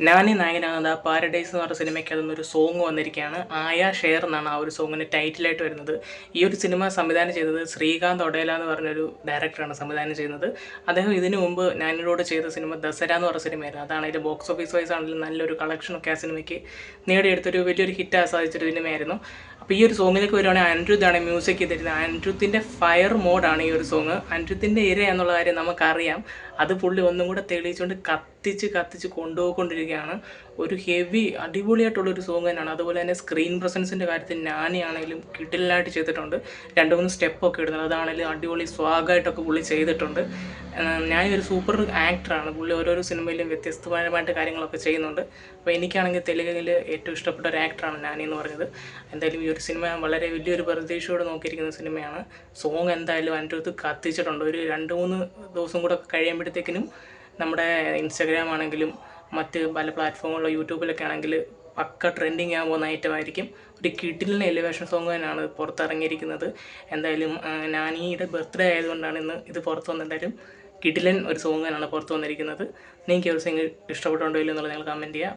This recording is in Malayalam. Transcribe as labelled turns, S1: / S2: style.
S1: നാനി നായകനാകുന്ന പാരഡൈസ് എന്ന് പറഞ്ഞ സിനിമയ്ക്ക് അതൊന്നൊരു സോങ് വന്നിരിക്കുകയാണ്. ആയ ഷെയർ എന്നാണ് ആ ഒരു സോങ്ങിന് ടൈറ്റിലായിട്ട് വരുന്നത്. ഈ ഒരു സിനിമ സംവിധാനം ചെയ്തത് ശ്രീകാന്ത് ഒഡേല എന്ന് പറഞ്ഞൊരു ഡയറക്ടറാണ് സംവിധാനം ചെയ്യുന്നത്. അദ്ദേഹം ഇതിനു മുമ്പ് നാനിയോട് ചെയ്ത സിനിമ ദസര എന്ന് പറഞ്ഞ സിനിമയായിരുന്നു. അതാണ് ഇതിൻ്റെ ബോക്സ് ഓഫീസ് വൈസ് ആണെങ്കിലും നല്ലൊരു കളക്ഷനൊക്കെ ആ സിനിമയ്ക്ക് നേടിയെടുത്തൊരു വലിയൊരു ഹിറ്റ് സാധിച്ചൊരു സിനിമയായിരുന്നു. അപ്പോൾ ഈ ഒരു സോങ്ങിലേക്ക് വരുവാണെങ്കിൽ അനിരുദ്ധാണ് മ്യൂസിക് ചെയ്തിരുന്നത്. അനിരുദ്ധിൻ്റെ ഫയർ മോഡാണ് ഈ ഒരു സോങ്. അനിരുദ്ധിൻ്റെ ഇര എന്നുള്ള കാര്യം നമുക്കറിയാം. അത് പുള്ളി ഒന്നും കൂടെ തെളിയിച്ചുകൊണ്ട് കത്തിച്ച് കൊണ്ടുപോയിക്കൊണ്ടിരിക്കുകയാണ്. ഒരു ഹെവി അടിപൊളിയായിട്ടുള്ളൊരു സോങ് തന്നെയാണ്. അതുപോലെ തന്നെ സ്ക്രീൻ പ്രസൻസിൻ്റെ കാര്യത്തിൽ നാനിയാണെങ്കിലും കിടിലനായിട്ട് ചെയ്തിട്ടുണ്ട്. 2-3 സ്റ്റെപ്പൊക്കെ ഇടുന്നത് അതാണെങ്കിലും അടിപൊളി സ്വാഗായിട്ടൊക്കെ പുള്ളി ചെയ്തിട്ടുണ്ട്. നാനി ഒരു സൂപ്പർ ആക്ടറാണ്. പുള്ളി ഓരോരോ സിനിമയിലും വ്യത്യസ്തപരമായിട്ട് കാര്യങ്ങളൊക്കെ ചെയ്യുന്നുണ്ട്. അപ്പോൾ എനിക്കാണെങ്കിൽ തെലുങ്കിൽ ഏറ്റവും ഇഷ്ടപ്പെട്ട ഒരു ആക്ടറാണ് നാനി എന്ന് പറഞ്ഞത്. എന്തായാലും ഈ ഒരു സിനിമ വളരെ വലിയൊരു പ്രതീക്ഷയോടെ നോക്കിയിരിക്കുന്ന സിനിമയാണ്. സോങ് എന്തായാലും അനിരുദ്ധ് കത്തിച്ചിട്ടുണ്ട്. ഒരു 2-3 ദിവസം കൂടെ കഴിയുമ്പോഴത്തേക്കിനും നമ്മുടെ ഇൻസ്റ്റാഗ്രാം ആണെങ്കിലും മറ്റ് പല പ്ലാറ്റ്ഫോമുകളിലോ യൂട്യൂബിലൊക്കെ ആണെങ്കിൽ പക്ക ട്രെൻഡിങ് ആകാൻ പോകുന്ന ഐറ്റമായിരിക്കും. ഒരു കിടിലൻ എലിവേഷൻ സോങ് തന്നെയാണ് പുറത്തിറങ്ങിയിരിക്കുന്നത്. എന്തായാലും നാനിയുടെ ബർത്ത്ഡേ ആയതുകൊണ്ടാണ് ഇന്ന് ഇത് പുറത്ത് വന്നത്. എന്തായാലും കിടിലൻ ഒരു സോങ് തന്നെയാണ് പുറത്ത് വന്നിരിക്കുന്നത്. നിങ്ങൾക്ക് ഒരു സിംഗ് ഇഷ്ടപ്പെട്ടുണ്ടോ ഇല്ലെന്നുള്ളത് നിങ്ങൾ കമൻറ്റ് ചെയ്യുക.